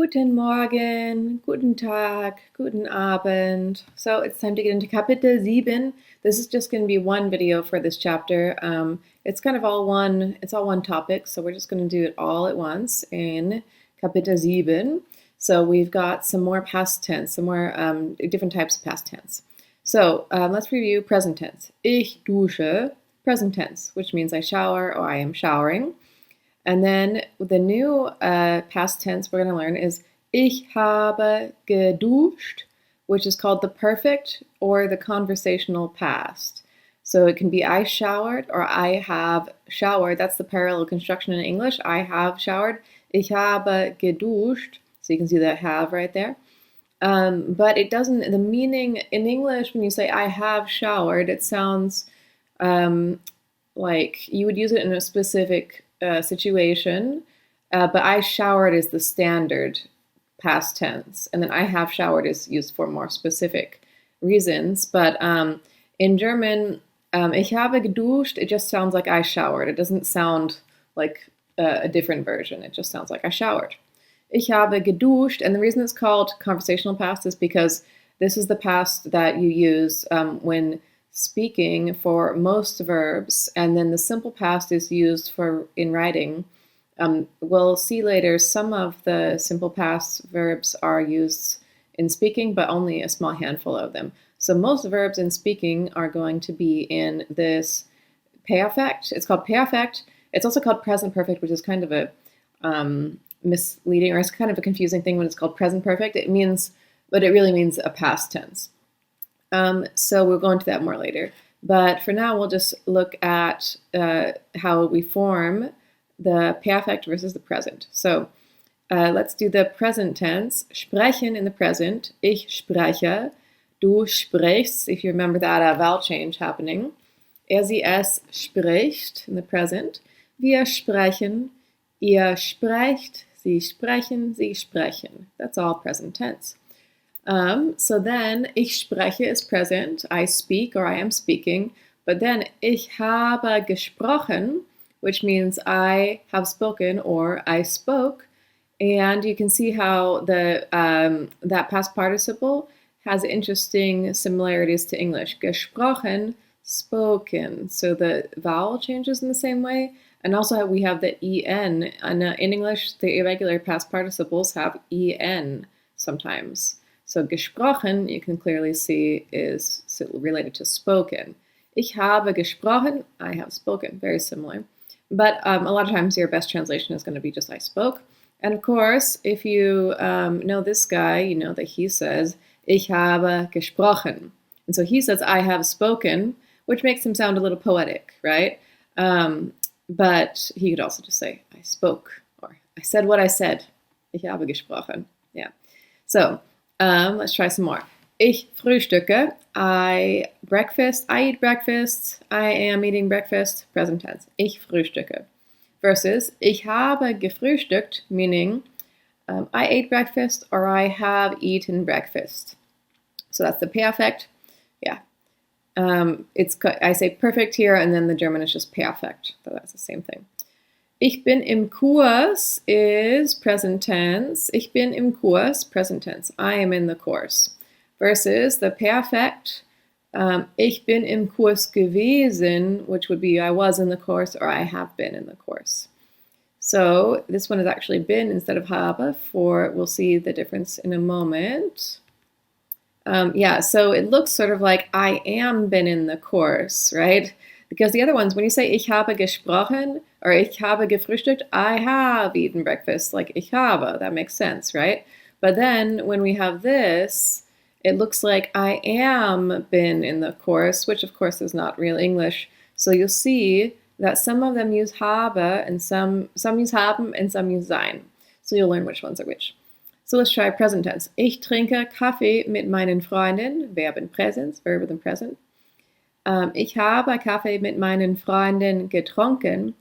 Guten Morgen, guten Tag, guten Abend. So it's time to get into Kapitel 7. This is just going to be one video for this chapter. It's kind of all one, it's all one topic, so we're just going to do it all at once in Kapitel 7. So we've got some more past tense, some more different types of past tense. So let's review present tense. Ich dusche, present tense, which means I shower or I am showering. And then the new past tense we're going to learn is Ich habe geduscht, which is called the perfect or the conversational past. So it can be I showered or I have showered. That's the parallel construction in English. I have showered. Ich habe geduscht. So you can see that have right there. But it doesn't, the meaning in English, when you say I have showered, it sounds like you would use it in a specific situation, but I showered is the standard past tense, and then I have showered is used for more specific reasons. But in German, ich habe geduscht, it just sounds like I showered. It doesn't sound like a different version. It just sounds like I showered. Ich habe geduscht, and the reason it's called conversational past is because this is the past that you use when speaking for most verbs, and then the simple past is used for in writing. We'll see later some of the simple past verbs are used in speaking, but only a small handful of them. So most verbs in speaking are going to be in this perfect. It's called perfect. It's also called present perfect, which is kind of a misleading, or it's kind of a confusing thing when it's called present perfect. It means, but it really means a past tense. So we'll go into that more later. But for now, we'll just look at how we form the perfect versus the present. So let's do the present tense. Sprechen in the present. Ich spreche. Du sprichst. If you remember that vowel change happening. Sie, es spricht in the present. Wir sprechen. Ihr sprecht. Sie sprechen. Sie sprechen. That's all present tense. So then, ich spreche is present, I speak or I am speaking, but then ich habe gesprochen, which means I have spoken or I spoke, and you can see how the that past participle has interesting similarities to English. Gesprochen, spoken, so the vowel changes in the same way, and also we have the en, and in English the irregular past participles have en sometimes. So gesprochen, you can clearly see, is related to spoken. Ich habe gesprochen, I have spoken, very similar. But a lot of times your best translation is going to be just I spoke. And of course, if you know this guy, you know that he says, Ich habe gesprochen. And so he says, I have spoken, which makes him sound a little poetic, right? But he could also just say, I spoke, or I said what I said. Ich habe gesprochen. Yeah. So, let's try some more. Ich frühstücke. I eat breakfast. I am eating breakfast. Present tense. Ich frühstücke. Versus ich habe gefrühstückt, meaning I ate breakfast or I have eaten breakfast. So that's the perfect. Yeah. I say perfect here, and then the German is just perfect. So that's the same thing. Ich bin im Kurs is present tense. Ich bin im Kurs, present tense. I am in the course. Versus the perfect, ich bin im Kurs gewesen, which would be I was in the course or I have been in the course. So this one has actually been instead of habe, we'll see the difference in a moment. Yeah, so it looks sort of like I am been in the course, right? Because the other ones, when you say ich habe gesprochen or ich habe gefrühstückt, I have eaten breakfast, like ich habe, that makes sense, right? But then when we have this, it looks like I am been in the course, which of course is not real English. So you'll see that some of them use habe and some use haben and some use sein. So you'll learn which ones are which. So let's try present tense. Ich trinke Kaffee mit meinen Freunden, Verb in Präsens, Verb in Present. Ich habe Kaffee mit meinen Freunden getrunken,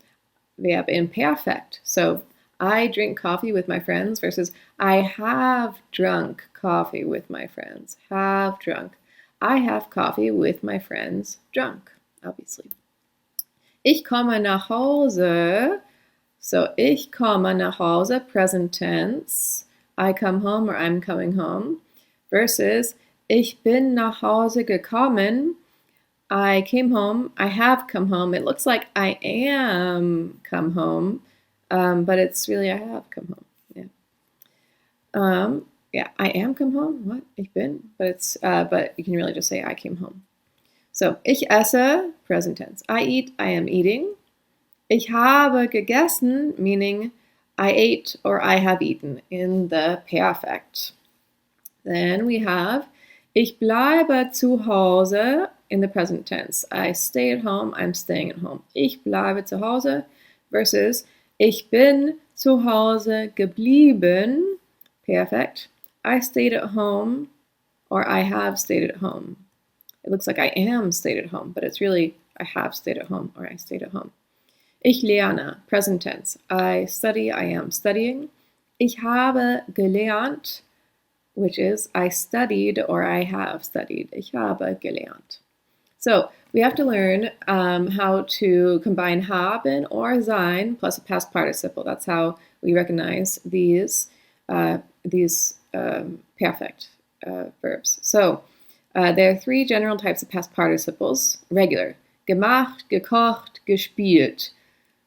Verb in Perfect. So I drink coffee with my friends versus I have drunk coffee with my friends. Have drunk. I have coffee with my friends. Drunk, obviously. Ich komme nach Hause. So ich komme nach Hause, present tense. I come home or I'm coming home, versus ich bin nach Hause gekommen. I came home. I have come home. It looks like I am come home, but it's really I have come home. Yeah, I am come home. What? Ich bin. But you can really just say I came home. So, ich esse, present tense. I eat, I am eating. Ich habe gegessen, meaning I ate or I have eaten in the perfect. Then we have ich bleibe zu Hause in the present tense. I stay at home, I'm staying at home. Ich bleibe zu Hause versus ich bin zu Hause geblieben. Perfect. I stayed at home or I have stayed at home. It looks like I am stayed at home, but it's really I have stayed at home or I stayed at home. Ich lerne, present tense. I study, I am studying. Ich habe gelernt, which is I studied or I have studied. Ich habe gelernt. So we have to learn how to combine haben or sein plus a past participle. That's how we recognize these perfect verbs. So there are three general types of past participles. Regular, gemacht, gekocht, gespielt.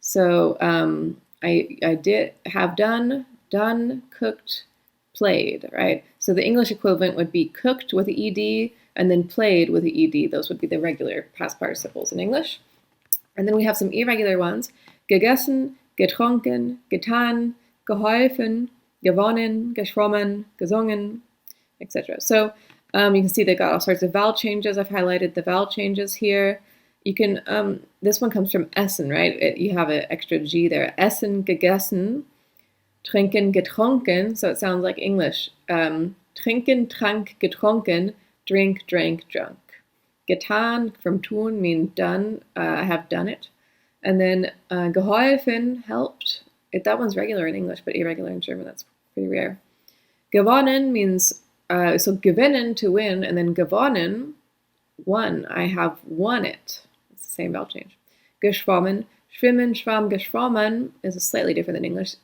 So I did have done, cooked, played, right? So the English equivalent would be cooked with the ed and then played with the ed. Those would be the regular past participles in English. And then we have some irregular ones. Gegessen, getrunken, getan, geholfen, gewonnen, geschwommen, gesungen, etc. So you can see they got all sorts of vowel changes. I've highlighted the vowel changes here. You can, this one comes from essen, right? You have an extra G there. Essen, gegessen, trinken, getrunken. So it sounds like English. Trinken, trank, getrunken, drink, drank, drunk. Getan from tun means done. I have done it. And then geholfen, helped. That one's regular in English, but irregular in German. That's pretty rare. Gewonnen means, so gewinnen, to win, and then gewonnen, won. I have won it. It's the same vowel change. Geschwommen, schwimmen, schwamm, geschwommen is slightly different than English.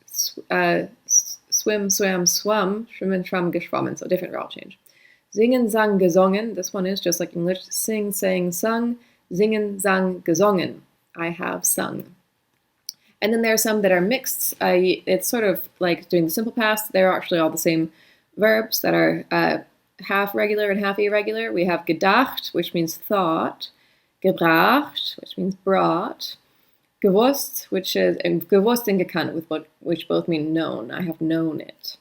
Swim, swam, swum, schwimmen, schwamm, geschwommen. So different vowel change. Singen, sang, gesungen. This one is just like English. Sing, sang, sung. Singen, sang, gesungen. I have sung. And then there are some that are mixed. It's sort of like doing the simple past. They're actually all the same verbs that are half regular and half irregular. We have gedacht, which means thought. Gebracht, which means brought. Gewusst, which is, and gewusst and gekannt, which both mean known. I have known it.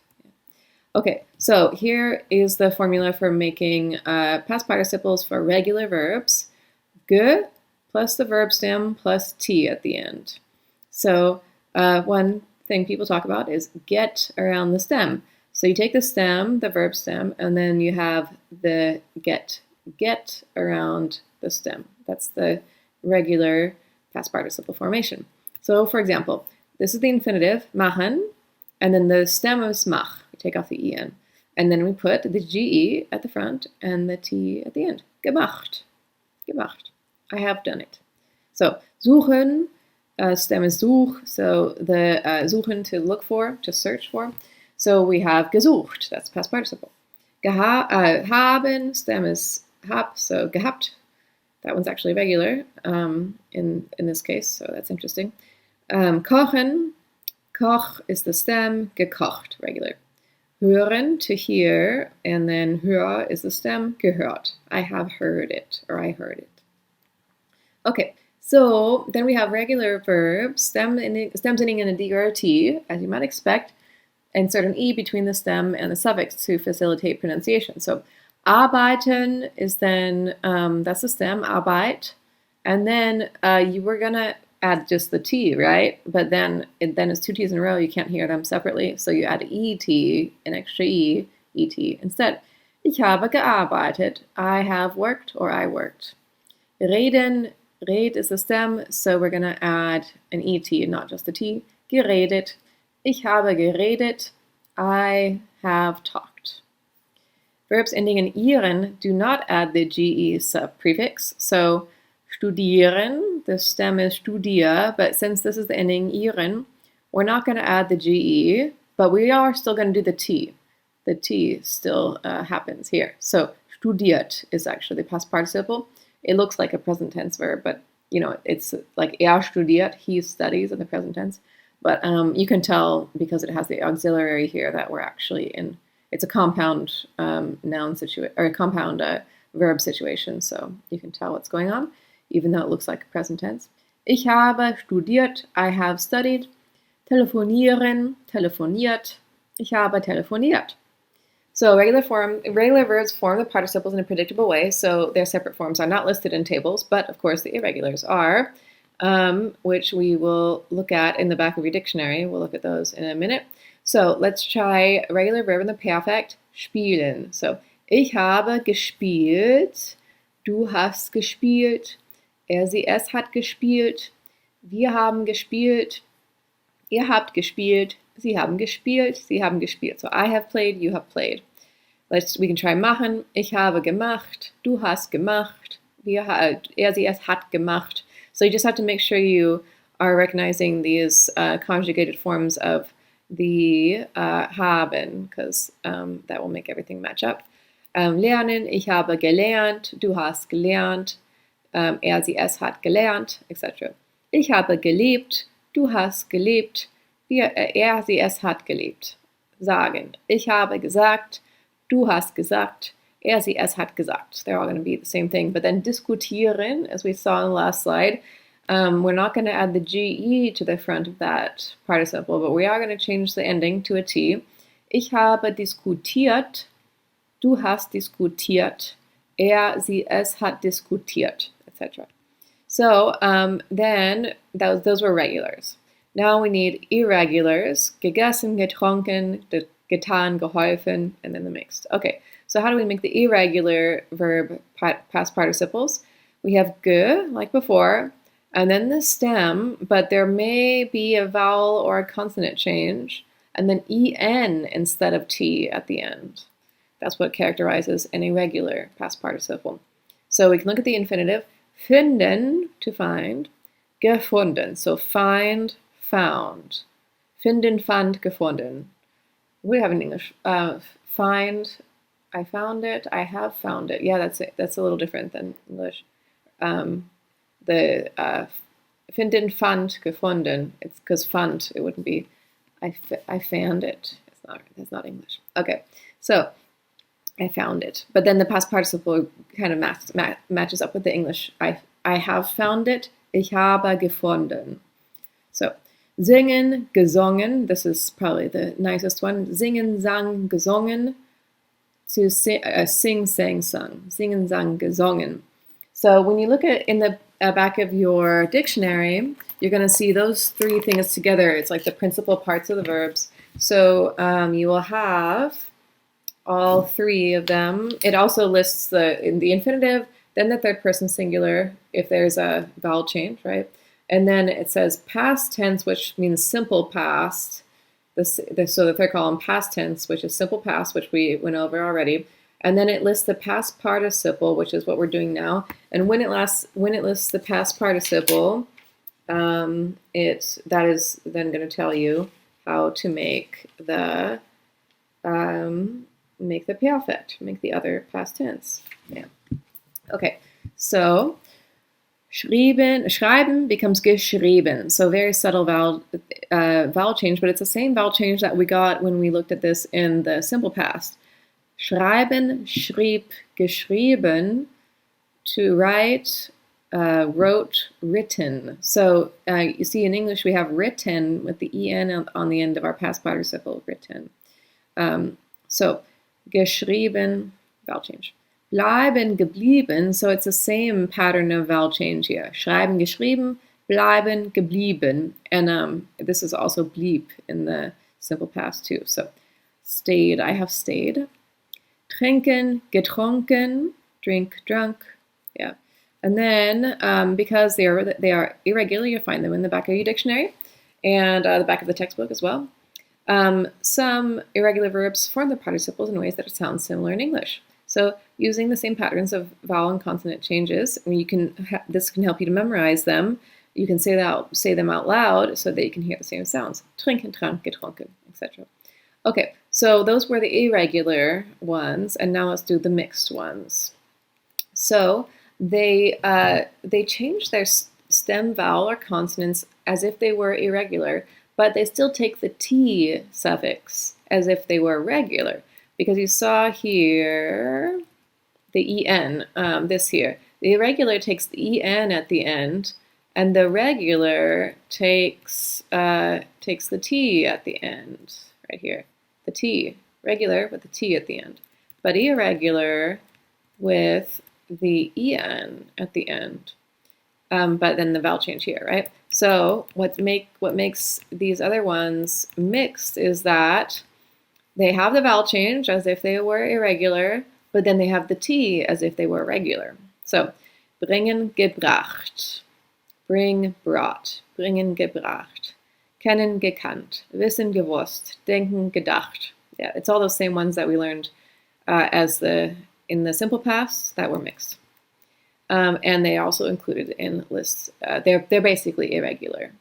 Okay, so here is the formula for making past participles for regular verbs. Ge plus the verb stem plus t at the end. So one thing people talk about is get around the stem. So you take the stem, the verb stem, and then you have the get around the stem. That's the regular past participle formation. So for example, this is the infinitive, machen, and then the stem is mach. We take off the en. And then we put the ge at the front and the t at the end. Gemacht. Gemacht. I have done it. So suchen, stem is such, so the suchen, to look for, to search for. So we have gesucht, that's past participle. Haben, stem is hab, so gehabt. That one's actually regular in this case, so that's interesting. Kochen, koch is the stem, gekocht, regular. Hören, to hear, and then hör is the stem, gehört. I have heard it, or I heard it. Okay, so then we have regular verbs, stems ending in a D or a T, as you might expect. Insert an E between the stem and the suffix to facilitate pronunciation. So arbeiten is then, that's the stem, Arbeit. And then you were going to add just the T, right? But then it's two T's in a row. You can't hear them separately. So you add ET, an extra E, ET instead. Ich habe gearbeitet. I have worked or I worked. Reden, red is the stem, so we're going to add an ET, not just a T. Geredet. Ich habe geredet. I have talked. Verbs ending in ieren do not add the ge subprefix. So studieren, the stem is studier, but since this is the ending ieren, we're not going to add the ge, but we are still going to do the T. the T still happens here. So studiert is actually the past participle. It looks like a present tense verb, but it's like studiert, he studies in the present tense. But you can tell because it has the auxiliary here that we're actually it's a compound noun situation or a compound verb situation. So you can tell what's going on, even though it looks like a present tense. Ich habe studiert, I have studied. Telefonieren, telefoniert. Ich habe telefoniert. So regular verbs form the participles in a predictable way, so their separate forms are not listed in tables, but of course the irregulars are, which we will look at in the back of your dictionary. We'll look at those in a minute. So let's try regular verb in the perfect, spielen. So, ich habe gespielt, du hast gespielt, er, sie, es hat gespielt, wir haben gespielt, ihr habt gespielt, sie haben gespielt, sie haben gespielt. So I have played, you have played. We can try machen. Ich habe gemacht, du hast gemacht, er, sie, es hat gemacht. So you just have to make sure you are recognizing these conjugated forms of the haben, because that will make everything match up. Lernen, ich habe gelernt, du hast gelernt, er, sie, es hat gelernt, etc. Ich habe gelebt, du hast gelebt, er, sie, es hat gelebt. Sagen. Ich habe gesagt, du hast gesagt, er, sie, es hat gesagt. They're all going to be the same thing. But then diskutieren, as we saw in the last slide, we're not going to add the GE to the front of that participle, but we are going to change the ending to a T. Ich habe diskutiert, du hast diskutiert, er, sie, es hat diskutiert, etc. So then those were regulars. Now we need irregulars, gegessen, getrunken, getan, geholfen, and then the mixed. Okay, so how do we make the irregular verb past participles? We have ge, like before, and then the stem, but there may be a vowel or a consonant change, and then en instead of t at the end. That's what characterizes an irregular past participle. So we can look at the infinitive, finden, to find, gefunden, so find, found. Finden, fand, gefunden. We have in English. Find, I found it, I have found it. Yeah, that's a little different than English. The finden, fand, gefunden. It's because fand, it wouldn't be I found it. It's not English. Okay, so I found it. But then the past participle kind of matches up with the English. I have found it. Ich habe gefunden. So, singen, gesungen. This is probably the nicest one. Singen, sang, gesungen. To sing, sang, sung. Singen, sang, gesungen. So when you look at in the back of your dictionary, you're going to see those three things together. It's like the principal parts of the verbs. So you will have all three of them. It also lists the infinitive, then the third person singular if there's a vowel change, right? And then it says past tense, which means simple past. So the third column, past tense, which is simple past, which we went over already. And then it lists the past participle, which is what we're doing now. And when it lists the past participle, that is then going to tell you how to make the perfect, make the other past tense. Yeah. Okay. So schreiben becomes geschrieben. So very subtle vowel change, but it's the same vowel change that we got when we looked at this in the simple past. Schreiben, schrieb, geschrieben. To write, wrote, written. So you see in English we have written with the en on the end of our past participle, written. So geschrieben, vowel change. Bleiben, geblieben. So it's the same pattern of vowel change here. Schreiben, geschrieben, bleiben, geblieben. And this is also blieb in the simple past too. So stayed, I have stayed. Trinken, getrunken, drink, drunk. Yeah. And then because they are irregular, you'll find them in the back of your dictionary and the back of the textbook as well. Some irregular verbs form the participles in ways that sound similar in English. So using the same patterns of vowel and consonant changes, and this can help you to memorize them. You can say them out loud so that you can hear the same sounds. Trinken, trank, getrunken, etc. Okay, So those were the irregular ones, and now let's do the mixed ones. So they changed their stem vowel or consonants as if they were irregular, but they still take the T suffix as if they were regular. Because you saw here the EN, this here. The irregular takes the EN at the end, and the regular takes the T at the end, right here. The T, regular with the T at the end, but irregular with the EN at the end. But then the vowel change here, right? So what makes these other ones mixed is that they have the vowel change as if they were irregular, but then they have the T as if they were regular. So bringen, gebracht, bring, brought, bringen, gebracht, kennen, gekannt, wissen, gewusst, denken, gedacht. Yeah, it's all those same ones that we learned in the simple past that were mixed. And they also included in lists. They're basically irregular.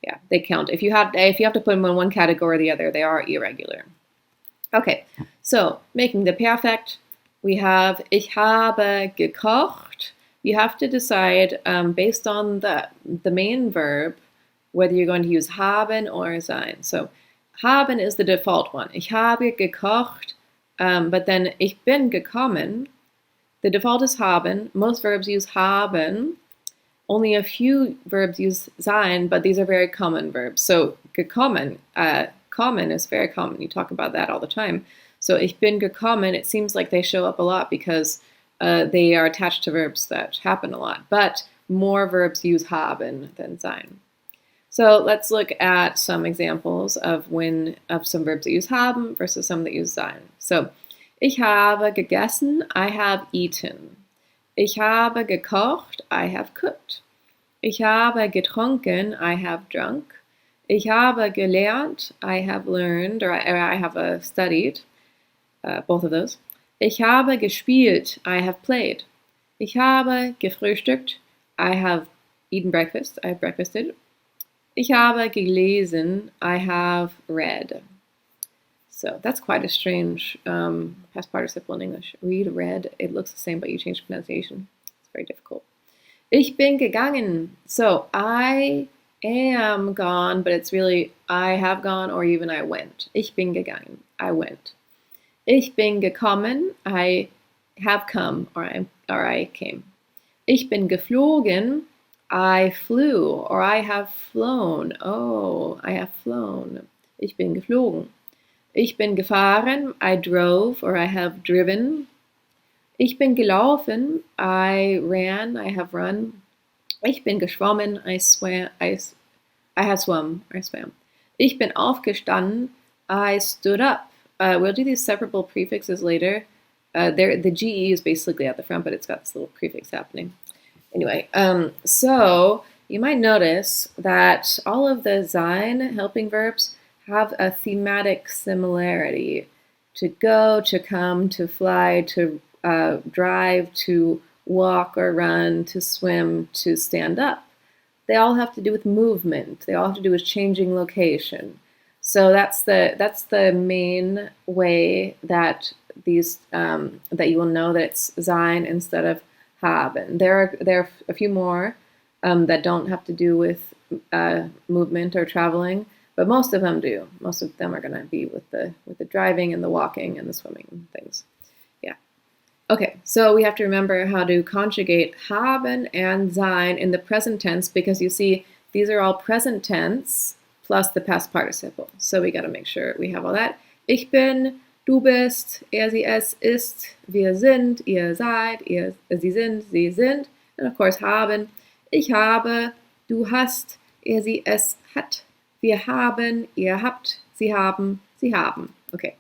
Yeah, they count. If you have to put them in one category or the other, they are irregular. Okay, so making the perfect, we have ich habe gekocht. You have to decide based on the main verb whether you're going to use haben or sein. So haben is the default one. Ich habe gekocht, but then ich bin gekommen. The default is haben. Most verbs use haben. Only a few verbs use sein, but these are very common verbs. So gekommen, common is very common. You talk about that all the time. So ich bin gekommen, it seems like they show up a lot because they are attached to verbs that happen a lot. But more verbs use haben than sein. So let's look at some examples of some verbs that use haben versus some that use sein. So ich habe gegessen, I have eaten. Ich habe gekocht, I have cooked. Ich habe getrunken, I have drunk. Ich habe gelernt, I have learned, or I have studied. Both of those. Ich habe gespielt, I have played. Ich habe gefrühstückt, I have eaten breakfast, I have breakfasted. Ich habe gelesen, I have read. So that's quite a strange past participle in English. Read, read, it looks the same, but you change pronunciation. It's very difficult. Ich bin gegangen. So I am gone, but it's really I have gone or even I went. Ich bin gegangen. I went. Ich bin gekommen. I have come or I came. Ich bin geflogen. I flew or I have flown. Oh, I have flown. Ich bin geflogen. Ich bin gefahren. I drove or I have driven. Ich bin gelaufen. I ran. I have run. Ich bin geschwommen. I swam. I have swum. I swam. Ich bin aufgestanden. I stood up. We'll do these separable prefixes later. The GE is basically at the front, but it's got this little prefix happening. Anyway, so you might notice that all of the sein helping verbs have a thematic similarity. To go, to come, to fly, to drive, to walk or run, to swim, to stand up. They all have to do with movement. They all have to do with changing location. So that's the main way that these that you will know that it's sein instead of haben. There are a few more that don't have to do with movement or traveling, but most of them do. Most of them are going to be with the driving and the walking and the swimming and things. Yeah. Okay, so we have to remember how to conjugate haben and sein in the present tense because you see these are all present tense plus the past participle. So we got to make sure we have all that. Ich bin, du bist, sie, es ist, wir sind, ihr seid, sie sind, sie sind. And of course haben. Ich habe, du hast, sie, es hat, wir haben, ihr habt, sie haben, sie haben. Okay,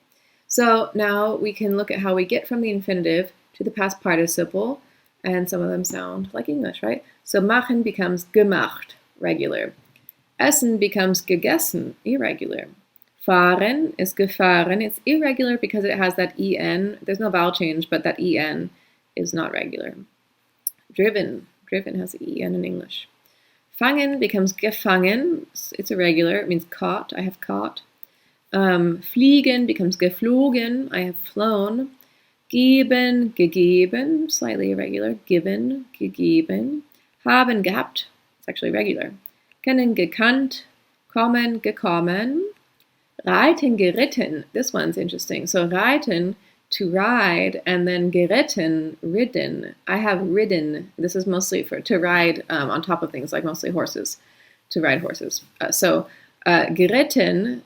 so now we can look at how we get from the infinitive to the past participle, and some of them sound like English, right? So machen becomes gemacht, regular. Essen becomes gegessen, irregular. Fahren is gefahren. It's irregular because it has that en. There's no vowel change, but that en is not regular. Driven has the en in English. Fangen becomes gefangen. It's irregular. It means caught. I have caught. Fliegen becomes geflogen. I have flown. Geben, gegeben, slightly irregular. Given, gegeben. Haben, gehabt. It's actually regular. Kennen, gekannt. Kommen, gekommen. Reiten, geritten. This one's interesting. So reiten, to ride, and then geritten, ridden. I have ridden. This is mostly for to ride on top of things, like mostly horses, to ride horses. Geritten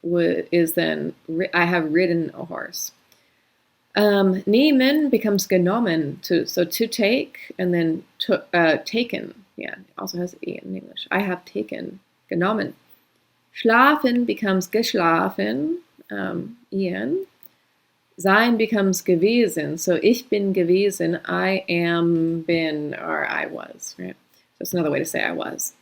is then, I have ridden a horse. Nehmen becomes genommen, to take, and then taken. Yeah, it also has E in English. I have taken, genommen. Schlafen becomes geschlafen, Ian. Sein becomes gewesen. So ich bin gewesen, I am, been, or I was, right? So that's another way to say I was.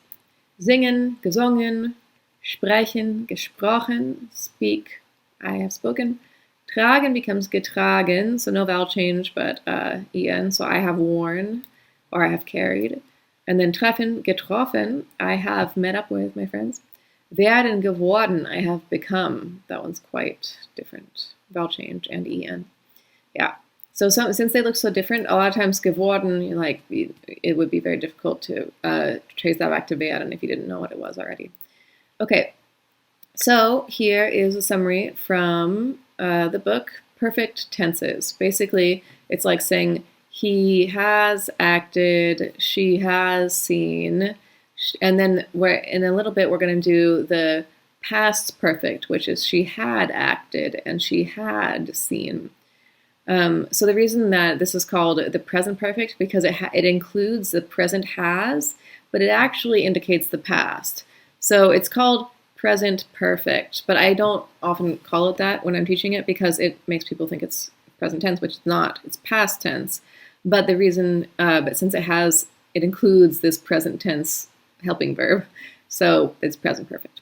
Singen, gesungen. Sprechen, gesprochen. Speak, I have spoken. Tragen becomes getragen, so no vowel change, but en, so I have worn, or I have carried. And then treffen, getroffen, I have met up with my friends. Werden, geworden, I have become. That one's quite different. Vowel change and en. Yeah. So since they look so different, a lot of times geworden, like it would be very difficult to trace that back to werden if you didn't know what it was already. Okay. So here is a summary from the book, Perfect Tenses. Basically, it's like saying he has acted, she has seen, and then in a little bit we're going to do the past perfect, which is she had acted and she had seen. So the reason that this is called the present perfect, because it includes the present has, but it actually indicates the past. So it's called present perfect, but I don't often call it that when I'm teaching it because it makes people think it's present tense, which it's not. It's past tense. But the reason, but since it includes this present tense helping verb, so it's present perfect.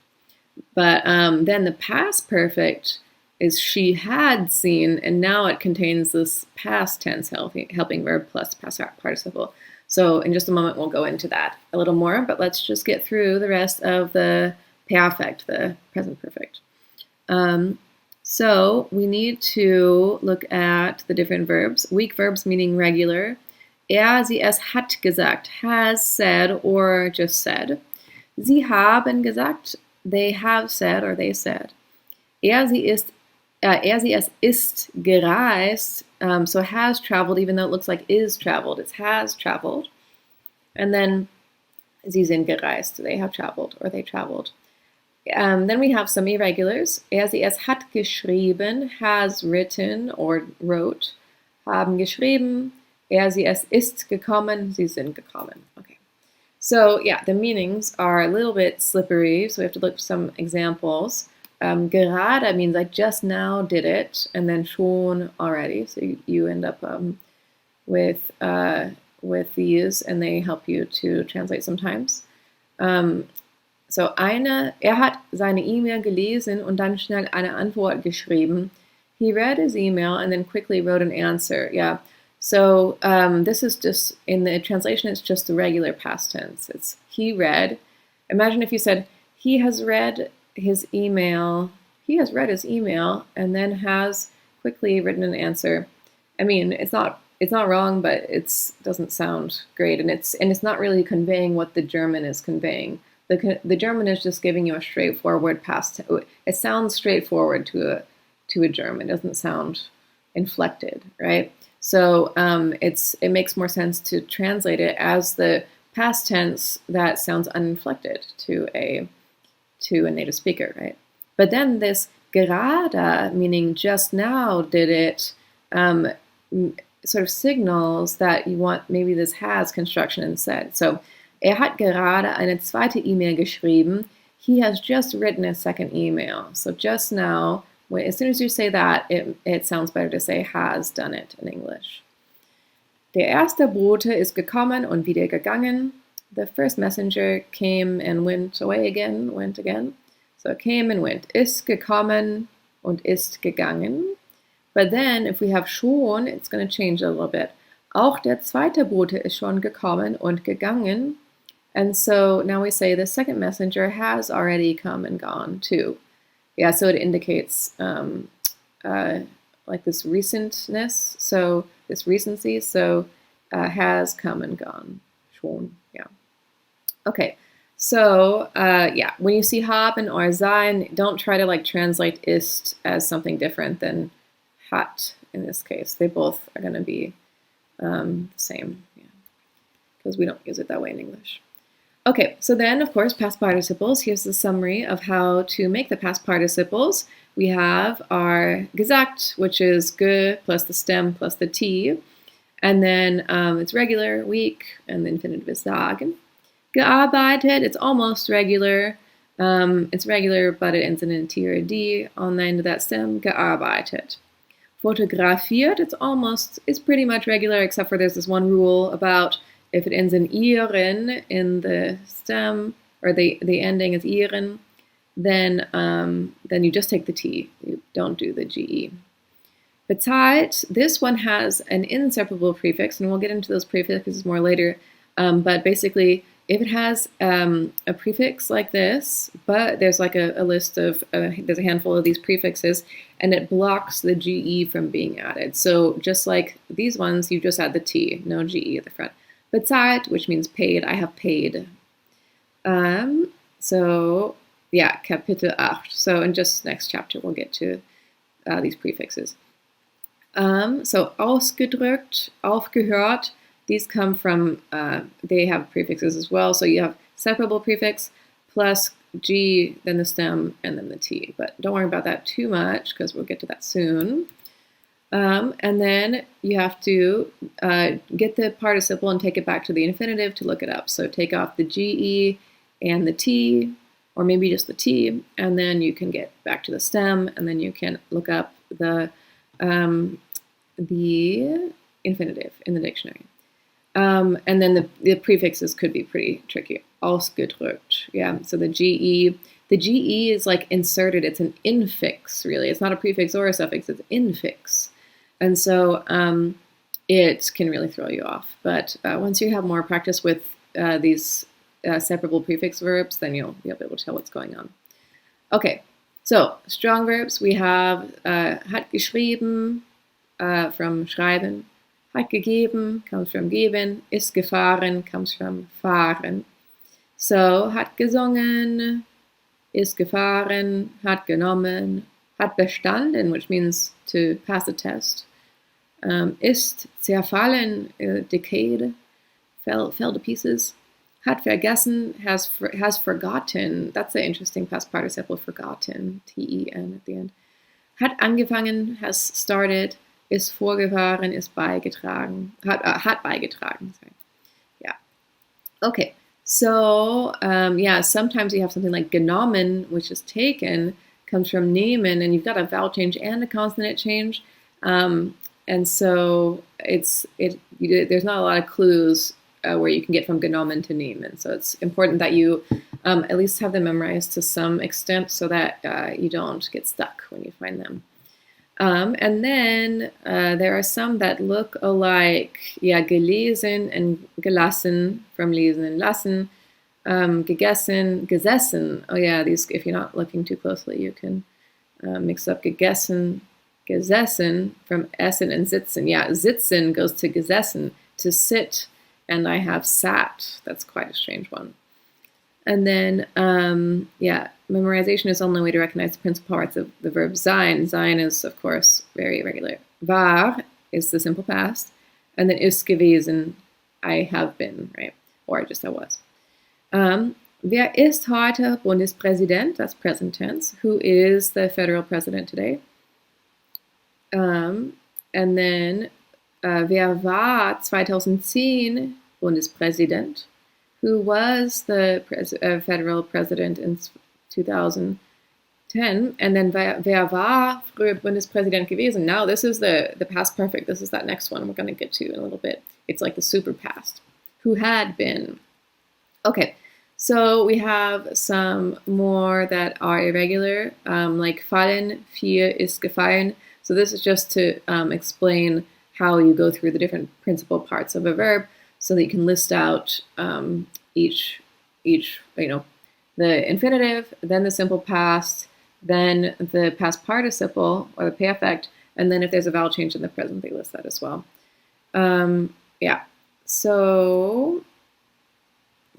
But then the past perfect is she had seen, and now it contains this past tense helping verb plus past participle. So in just a moment, we'll go into that a little more, but let's just get through the rest of the perfect, the present perfect. So we need to look at the different verbs. Weak verbs meaning regular. Sie, es hat gesagt, has said, or just said. Sie haben gesagt, they have said, or they said. Sie, es ist gereist, so has traveled, even though it looks like is traveled. It's has traveled. And then sie sind gereist, they have traveled, or they traveled. Then we have some irregulars. Sie, es hat geschrieben, has written, or wrote. Haben geschrieben. Sie, es ist gekommen, sie sind gekommen. Okay. So yeah, the meanings are a little bit slippery, so we have to look for some examples. Gerade means I just now did it, and then schon already. So you end up with these, and they help you to translate sometimes. So hat seine E-Mail gelesen und dann schnell eine Antwort geschrieben. He read his email and then quickly wrote an answer. Yeah. So this is just, in the translation, it's just the regular past tense. It's he read. Imagine if you said, he has read his email, and then has quickly written an answer. I mean, it's not wrong, but it doesn't sound great, and it's not really conveying what the German is conveying. The German is just giving you a straightforward past. It sounds straightforward to a German. It doesn't sound inflected, right? So it makes more sense to translate it as the past tense that sounds uninflected to a native speaker, right? But then this gerade, meaning just now did it, sort of signals that you want maybe this has construction instead. So hat gerade eine zweite E-Mail geschrieben. He has just written a second email. So just now, as soon as you say that, it sounds better to say has done it in English. Der erste Bote ist gekommen und wieder gegangen. The first messenger came and went again. So came and went. Ist gekommen und ist gegangen. But then, if we have schon, it's going to change a little bit. Auch der zweite Bote ist schon gekommen und gegangen. And so now we say the second messenger has already come and gone too. Yeah, so it indicates like this recentness, so this recency, so has come and gone. Schon, yeah. Okay, so yeah, when you see haben or sein, don't try to like translate ist as something different than hat in this case. They both are going to be the same, yeah, because we don't use it that way in English. Okay, so then, of course, past participles. Here's the summary of how to make the past participles. We have our gesagt, which is ge plus the stem plus the t. And then it's regular, week, and the infinitive is sagen. Gearbeitet, it's almost regular. It's regular, but it ends in a t or a d on the end of that stem. Gearbeitet. Fotografiert, it's pretty much regular, except for there's this one rule about if it ends in iren in the stem, or the ending is iren, then you just take the t. You don't do the ge. Bezahlt, this one has an inseparable prefix, and we'll get into those prefixes more later. But basically, if it has a prefix like this, but there's like a list of, there's a handful of these prefixes, and it blocks the ge from being added. So just like these ones, you just add the t, no ge at the front. Bezahlt, which means paid, I have paid. So yeah, Kapitel 8. So in just next chapter, we'll get to these prefixes. So ausgedrückt, aufgehört, these come from, they have prefixes as well. So you have separable prefix plus G, then the stem, and then the T. But don't worry about that too much because we'll get to that soon. And then you have to get the participle and take it back to the infinitive to look it up. So take off the GE and the T, or maybe just the T, and then you can get back to the stem, and then you can look up the infinitive in the dictionary. And then the prefixes could be pretty tricky. Ausgedrückt, yeah. So the GE is like inserted. It's an infix, really. It's not a prefix or a suffix. It's infix, and so it can really throw you off. But once you have more practice with these separable prefix verbs, then you'll be able to tell what's going on. Okay, so strong verbs. We have hat geschrieben from schreiben. Hat gegeben comes from geben. Ist gefahren comes from fahren. So, hat gesungen, ist gefahren, hat genommen, hat bestanden, which means to pass a test. Ist zerfallen, decayed, fell to pieces. Hat vergessen, has forgotten. That's the interesting past participle, forgotten, T-E-N at the end. Hat angefangen, has started. Ist vorgefahren, ist beigetragen, hat beigetragen. Sorry. Yeah. Okay. So, yeah, sometimes you have something like genommen, which is taken, comes from nehmen, and you've got a vowel change and a consonant change. And so there's not a lot of clues where you can get from genommen to nehmen. So it's important that you at least have them memorized to some extent so that you don't get stuck when you find them. And then there are some that look alike. Yeah, gelesen and gelassen, from lesen and lassen. Gegessen, gesessen. Oh yeah, these, if you're not looking too closely, you can mix up gegessen, gesessen, from essen and sitzen. Yeah, sitzen goes to gesessen, to sit, and I have sat. That's quite a strange one. And then, yeah, memorization is the only way to recognize the principal parts of the verb sein. Sein is, of course, very irregular. War is the simple past. And then ist gewesen, I have been, right? Or just I was. Wer ist heute Bundespräsident? That's present tense. Who is the federal president today? And then, wer war 2010 Bundespräsident? Who was the federal president in 2010? And then wer war früher Bundespräsident gewesen? Now this is the past perfect. This is that next one we're going to get to in a little bit. It's like the super past. Who had been? Okay, so we have some more that are irregular, like fallen, fiel, ist gefallen. So this is just to explain how you go through the different principal parts of a verb, so that you can list out each, the infinitive, then the simple past, then the past participle or the perfect, and then if there's a vowel change in the present, they list that as well. Yeah, so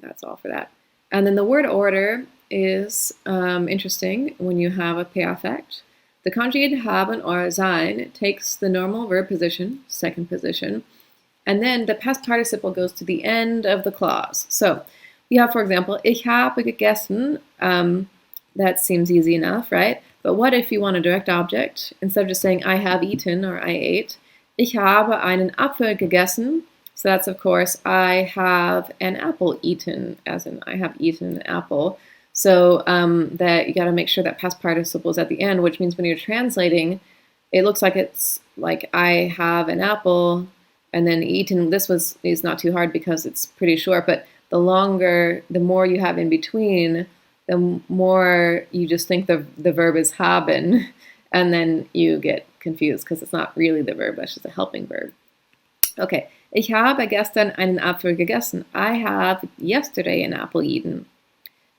that's all for that. And then the word order is interesting when you have a perfect. The conjugate haben or sein takes the normal verb position, second position, and then the past participle goes to the end of the clause. So we have, for example, ich habe gegessen. That seems easy enough, right? But what if you want a direct object? Instead of just saying I have eaten or I ate, ich habe einen Apfel gegessen. So that's, of course, I have an apple eaten, as in I have eaten an apple. So that you got to make sure that past participle is at the end, which means when you're translating, it looks like it's like I have an apple and then eaten. This is not too hard because it's pretty short, but the more you have in between, the more you just think the verb is haben, and then you get confused because it's not really the verb, that's just a helping verb. Okay, ich habe gestern einen Apfel gegessen. I have yesterday an apple eaten.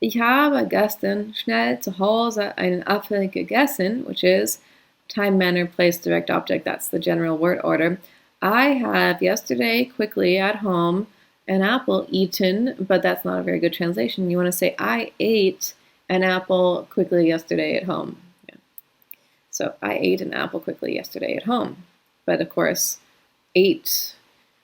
Ich habe gestern schnell zu Hause einen Apfel gegessen, which is time, manner, place, direct object. That's the general word order. I have yesterday quickly at home an apple eaten, but that's not a very good translation. You want to say I ate an apple quickly yesterday at home. Yeah. So I ate an apple quickly yesterday at home. But of course, ate,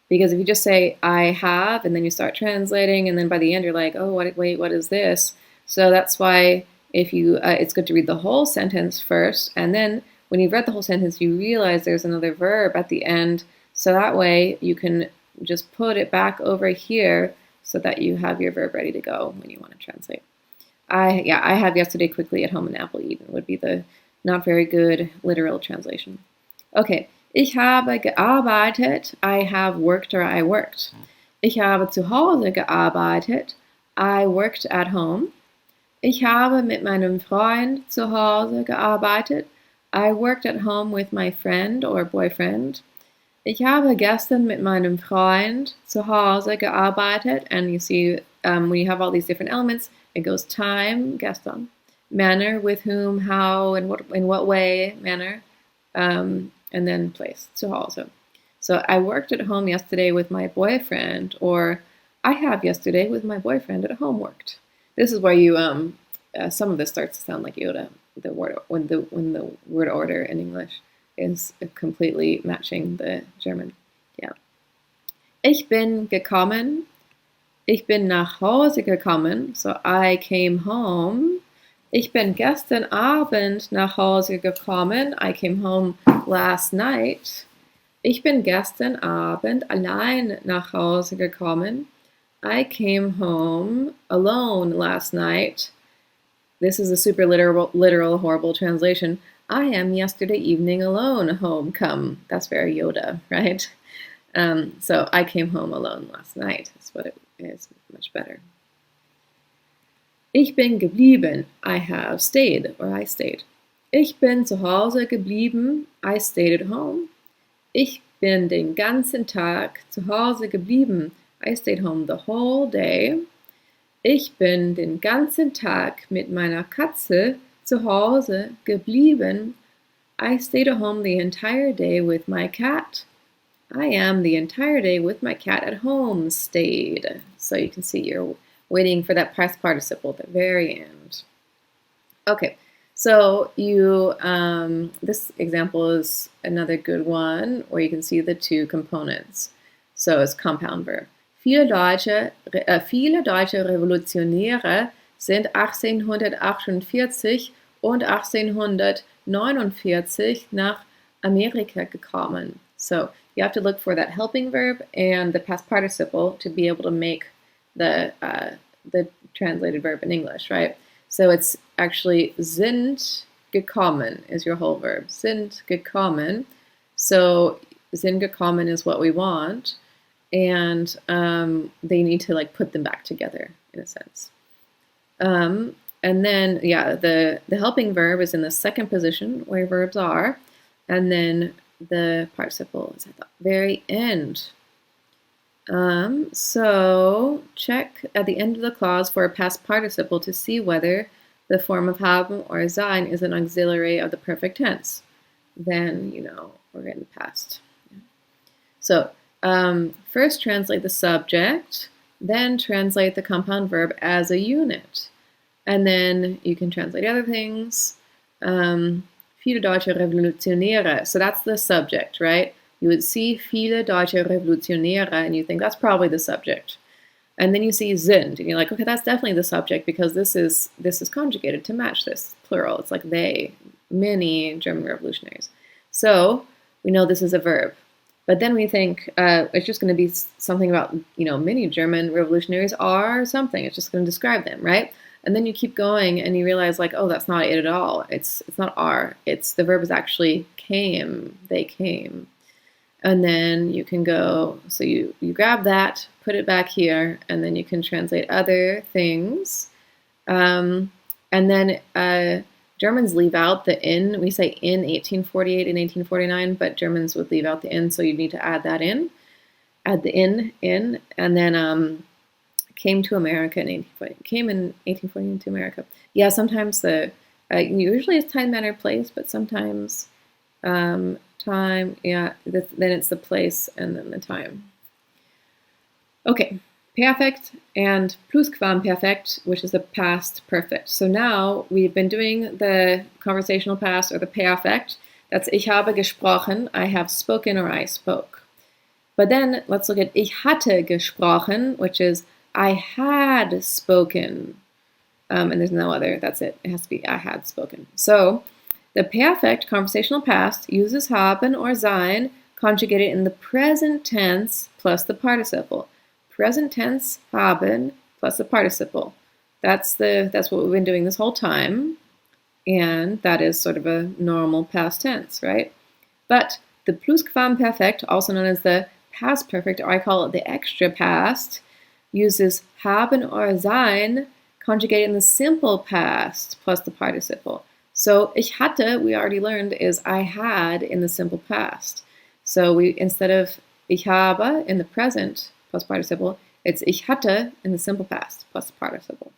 because if you just say I have and then you start translating and then by the end you're like, oh, wait, what is this? So that's why if you, it's good to read the whole sentence first, and then when you've read the whole sentence, you realize there's another verb at the end. So that way you can just put it back over here so that you have your verb ready to go when you want to translate. I have yesterday quickly at home an apple eaten would be the not very good literal translation. Okay, ich habe gearbeitet, I have worked or I worked. Ich habe zu Hause gearbeitet, I worked at home. Ich habe mit meinem Freund zu Hause gearbeitet, I worked at home with my friend or boyfriend. Ich habe gestern mit meinem Freund zu Hause gearbeitet. And you see, when you have all these different elements, it goes time, gestern, manner, with whom, how, and in what way, manner, and then place, zu Hause. So I worked at home yesterday with my boyfriend, or I have yesterday with my boyfriend at home worked. This is where you, some of this starts to sound like Yoda, the word, when the word order in English is completely matching the German. Yeah. Ich bin gekommen. Ich bin nach Hause gekommen. So I came home. Ich bin gestern Abend nach Hause gekommen. I came home last night. Ich bin gestern Abend allein nach Hause gekommen. I came home alone last night. This is a super literal, horrible translation. I am yesterday evening alone home come. That's very Yoda, right? So I came home alone last night. That's what it is, much better. Ich bin geblieben. I have stayed, or I stayed. Ich bin zu Hause geblieben. I stayed at home. Ich bin den ganzen Tag zu Hause geblieben. I stayed home the whole day. Ich bin den ganzen Tag mit meiner Katze zu Hause geblieben. I stayed at home the entire day with my cat. I am the entire day with my cat at home stayed. So you can see you're waiting for that past participle at the very end. Okay, so you this example is another good one where you can see the two components. So it's compound verb. Viele deutsche Revolutionäre sind 1848 und 1849 nach Amerika gekommen. So you have to look for that helping verb and the past participle to be able to make the translated verb in English, right? So it's actually sind gekommen is your whole verb. Sind gekommen. So sind gekommen is what we want, and they need to like put them back together in a sense. And then, yeah, the helping verb is in the second position where verbs are, and then the participle is at the very end. So check at the end of the clause for a past participle to see whether the form of haben or sein is an auxiliary of the perfect tense, then, we're in the past. So first translate the subject, then translate the compound verb as a unit. And then you can translate other things. Viele deutsche Revolutionäre. So that's the subject, right? You would see viele deutsche Revolutionäre and you think that's probably the subject. And then you see sind and you're like, okay, that's definitely the subject because this is conjugated to match this plural. It's like they, many German revolutionaries. So we know this is a verb. But then we think it's just going to be something about, many German revolutionaries are something. It's just going to describe them, right? And then you keep going and you realize like, oh, that's not it at all. It's not are. It's the verb is actually came. They came. And then you can go, so you grab that, put it back here, and then you can translate other things. And then Germans leave out the in. We say in 1848 and 1849, but Germans would leave out the in, so you need to add that in. Add the in, and then came to America in 1840. Came in 1840 to America. Yeah, sometimes usually it's time, manner, place, but sometimes time, yeah, then it's the place and then the time. Okay, perfect and plusquamperfekt, which is the past perfect. So now we've been doing the conversational past or the perfect. That's ich habe gesprochen, I have spoken or I spoke. But then let's look at ich hatte gesprochen, which is I had spoken. And there's no other, that's it. It has to be I had spoken. So the perfect conversational past uses haben or sein conjugated in the present tense plus the participle. Present tense haben plus the participle. That's what we've been doing this whole time, and that is sort of a normal past tense, right? But the plusquamperfekt, also known as the past perfect, or I call it the extra past, uses haben or sein conjugated in the simple past plus the participle. So ich hatte, we already learned, is I had in the simple past. So instead of ich habe in the present plus participle, it's ich hatte in the simple past plus participle.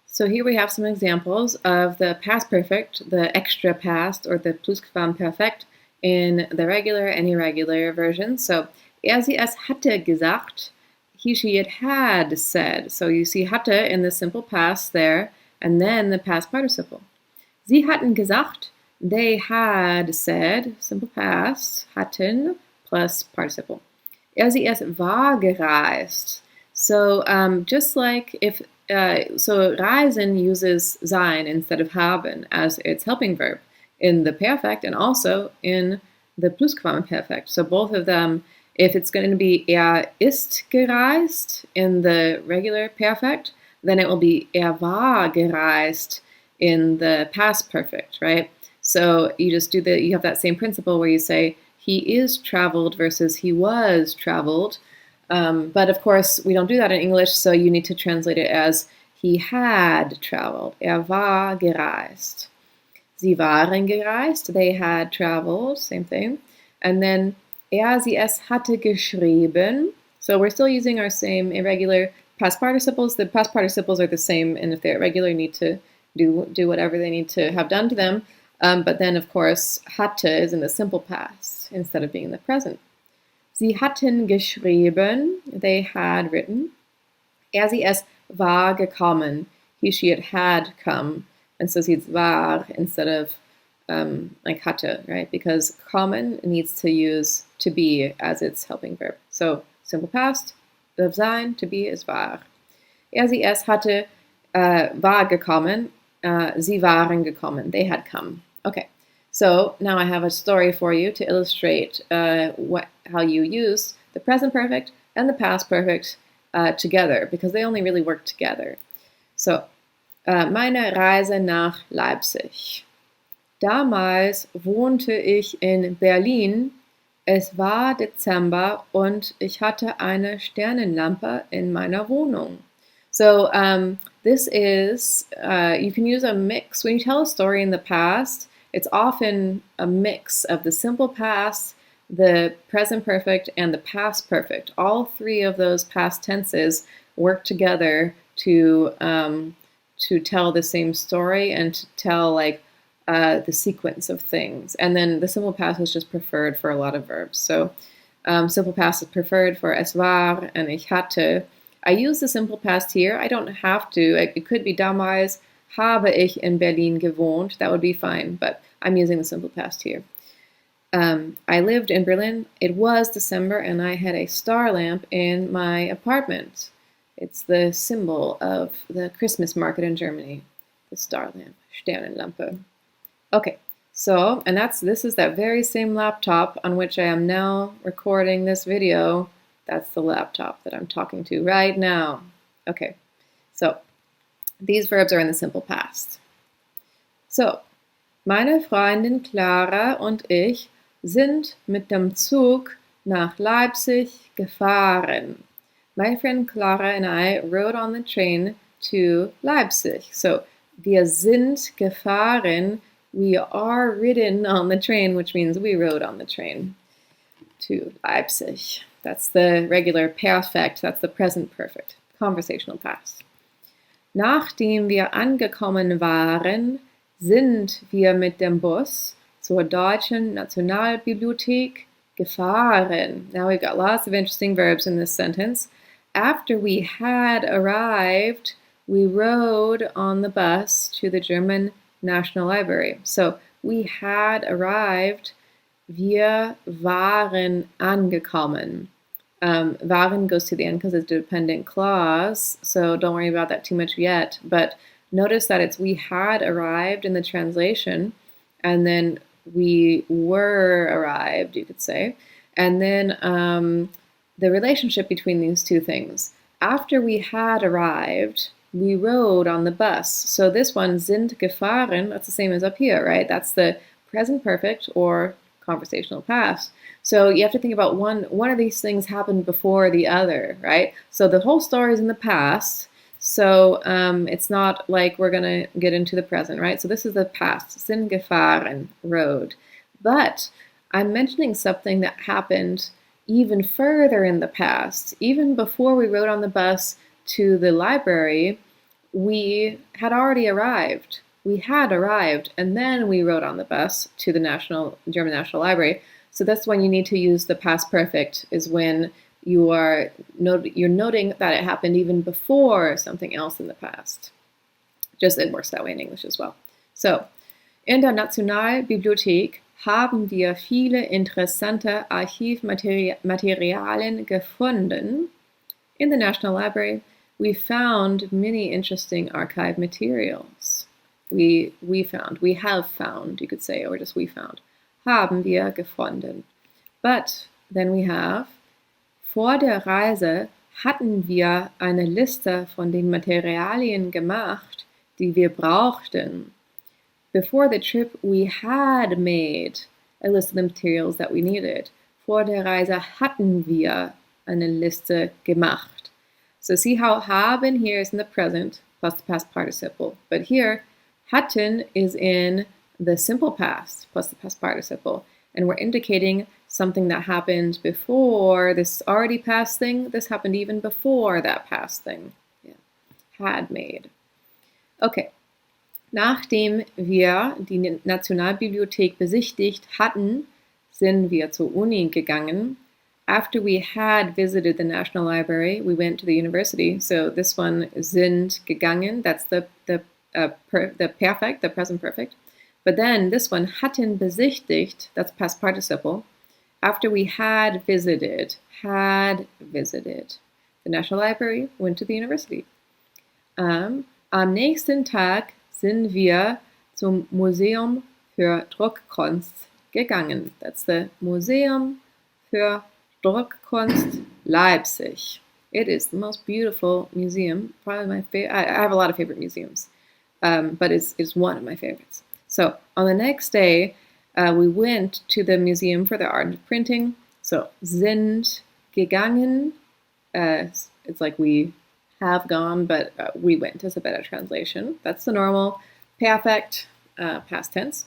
So here we have some examples of the past perfect, the extra past, or the plusquamperfekt in the regular and irregular version. So sie es hatte gesagt, he, she, it had said. So you see hatte in the simple past there, and then the past participle. Sie hatten gesagt, they had said, simple past, hatten plus participle. Sie es war gereist. So just like if, so reisen uses sein instead of haben as its helping verb in the perfect and also in the plusquamperfekt. So both of them, if it's going to be ist gereist in the regular perfect, then it will be war gereist in the past perfect, right? So you just you have that same principle where you say he is traveled versus he was traveled. But of course, we don't do that in English, so you need to translate it as he had traveled. War gereist. Sie waren gereist. They had traveled. Same thing. And then sie es hatte geschrieben. So we're still using our same irregular past participles. The past participles are the same, and if they're irregular, you need to do whatever they need to have done to them. But then, of course, hatte is in the simple past instead of being in the present. Sie hatten geschrieben. They had written. Sie es war gekommen. He, she, it had come. And so it's war instead of like hatte, right? Because kommen needs to use to be as its helping verb. So simple past of sein, to be is war. Sie es hatte war gekommen. Sie waren gekommen. They had come. Okay, so now I have a story for you to illustrate how you use the present perfect and the past perfect together, because they only really work together. So, meine Reise nach Leipzig. Damals wohnte ich in Berlin. Es war Dezember und ich hatte eine Sternenlampe in meiner Wohnung. So this is, you can use a mix. When you tell a story in the past, it's often a mix of the simple past, the present perfect, and the past perfect. All three of those past tenses work together to to tell the same story and to tell like the sequence of things. And then the simple past is just preferred for a lot of verbs. So simple past is preferred for es war and ich hatte. I use the simple past here. I don't have to. It could be damals habe ich in Berlin gewohnt. That would be fine, but I'm using the simple past here. I lived in Berlin. It was December, and I had a star lamp in my apartment. It's the symbol of the Christmas market in Germany, the star lamp, Sternenlampe. Okay, so, and this is that very same laptop on which I am now recording this video. That's the laptop that I'm talking to right now. Okay, so these verbs are in the simple past. So, meine Freundin Clara und ich sind mit dem Zug nach Leipzig gefahren. My friend Clara and I rode on the train to Leipzig. So, wir sind gefahren. We are ridden on the train, which means we rode on the train to Leipzig. That's the regular perfect. That's the present perfect. Conversational past. Nachdem wir angekommen waren, sind wir mit dem Bus zur Deutschen Nationalbibliothek gefahren. Now we've got lots of interesting verbs in this sentence. After we had arrived, we rode on the bus to the German National Library. So we had arrived, wir waren angekommen. Waren goes to the end because it's a dependent clause, so don't worry about that too much yet. But notice that it's we had arrived in the translation, and then we were arrived, you could say. And then the relationship between these two things. After we had arrived, we rode on the bus. So this one, sind gefahren, that's the same as up here, right? That's the present perfect or conversational past. So you have to think about one of these things happened before the other, right? So the whole story is in the past. So it's not like we're going to get into the present, right? So this is the past, sind gefahren, rode. But I'm mentioning something that happened even further in the past. Even before we rode on the bus to the library, we had already arrived. We had arrived, and then we rode on the bus to the German National Library. So that's when you need to use the past perfect, is when you're noting that it happened even before something else in the past. Just it works that way in English as well. So, in der Nationalbibliothek haben wir viele interessante Archivmaterialien gefunden. In the National Library, we found many interesting archive materials. We have found, you could say, or just we found. Haben wir gefunden. But then we have, vor der Reise hatten wir eine Liste von den Materialien gemacht, die wir brauchten. Before the trip, we had made a list of the materials that we needed. Vor der Reise hatten wir eine Liste gemacht. So see how haben here is in the present plus the past participle. But here, hatten is in the simple past plus the past participle. And we're indicating something that happened before this already past thing. This happened even before that past thing. Yeah. Had made. Okay. Nachdem wir die Nationalbibliothek besichtigt hatten, sind wir zur Uni gegangen. After we had visited the National Library, we went to the university. So this one, sind gegangen, that's the perfect, the present perfect. But then this one, hatten besichtigt, that's past participle. After we had visited the National Library, went to the university. Am nächsten Tag sind wir zum Museum für Druckkunst gegangen. That's the Museum für Druckkunst Leipzig. It is the most beautiful museum, probably my favorite. I have a lot of favorite museums, but it's one of my favorites. So on the next day, we went to the Museum for the Art of Printing. So sind gegangen. It's like we have gone, but we went is a better translation. That's the normal perfect past tense.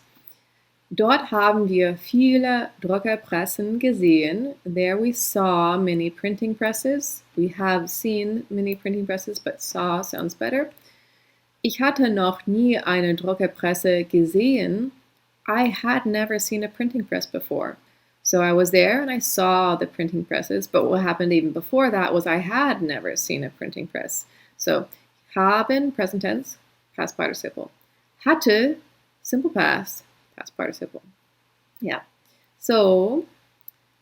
Dort haben wir viele Druckerpressen gesehen. There we saw many printing presses. We have seen many printing presses, but saw sounds better. Ich hatte noch nie eine Druckerpresse gesehen. I had never seen a printing press before. So I was there and I saw the printing presses, but what happened even before that was I had never seen a printing press. So haben, present tense, past participle. Hatte, simple past, past participle. Yeah. So,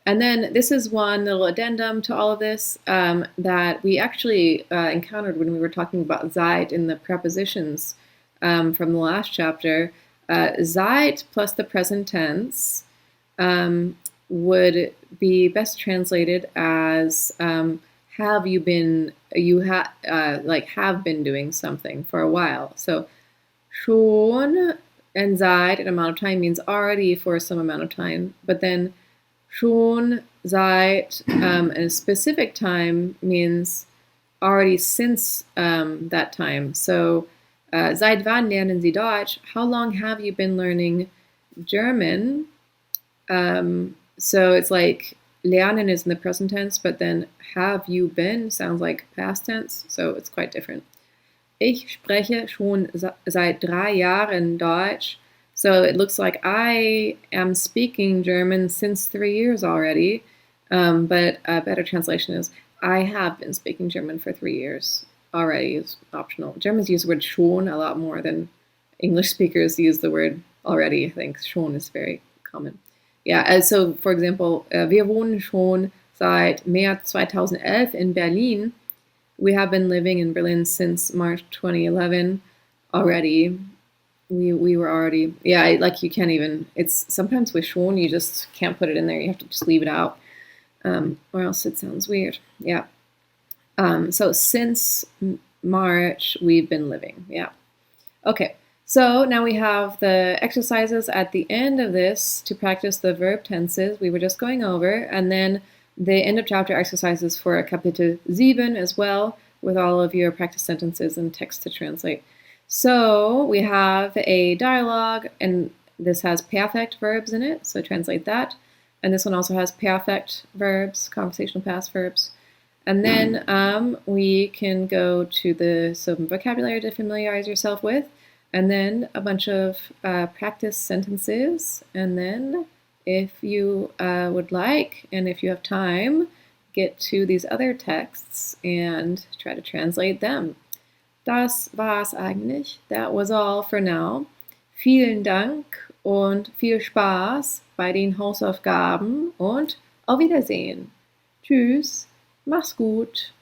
and then this is one little addendum to all of this that we actually encountered when we were talking about seit in the prepositions from the last chapter. Seit plus the present tense would be best translated as have you been, like have been doing something for a while. So schon and seit, an amount of time, means already for some amount of time, but then schon seit a specific time means already since that time. So seit wann lernen Sie Deutsch? How long have you been learning German? So it's like lernen is in the present tense, but then have you been sounds like past tense, so it's quite different. Ich spreche schon seit 3 Jahren Deutsch. So it looks like I am speaking German since 3 years already. But a better translation is I have been speaking German for 3 years already is optional. Germans use the word schon a lot more than English speakers use the word already. I think schon is very common. Yeah, so for example, wir wohnen schon seit März 2011 in Berlin. We have been living in Berlin since March 2011 already. We were already, yeah, like you can't even, it's sometimes with schon, you just can't put it in there. You have to just leave it out or else it sounds weird. Yeah. So since March, we've been living. Yeah. Okay. So now we have the exercises at the end of this to practice the verb tenses we were just going over, and then the end of chapter exercises for Kapitel 7 as well, with all of your practice sentences and text to translate. So we have a dialogue, and this has perfect verbs in it, so translate that. And this one also has perfect verbs, conversational past verbs. And then we can go to some vocabulary to familiarize yourself with, and then a bunch of practice sentences, and then if you would like, and if you have time, get to these other texts and try to translate them. Das war's eigentlich. That was all for now. Vielen Dank und viel Spaß bei den Hausaufgaben und auf Wiedersehen. Tschüss, mach's gut.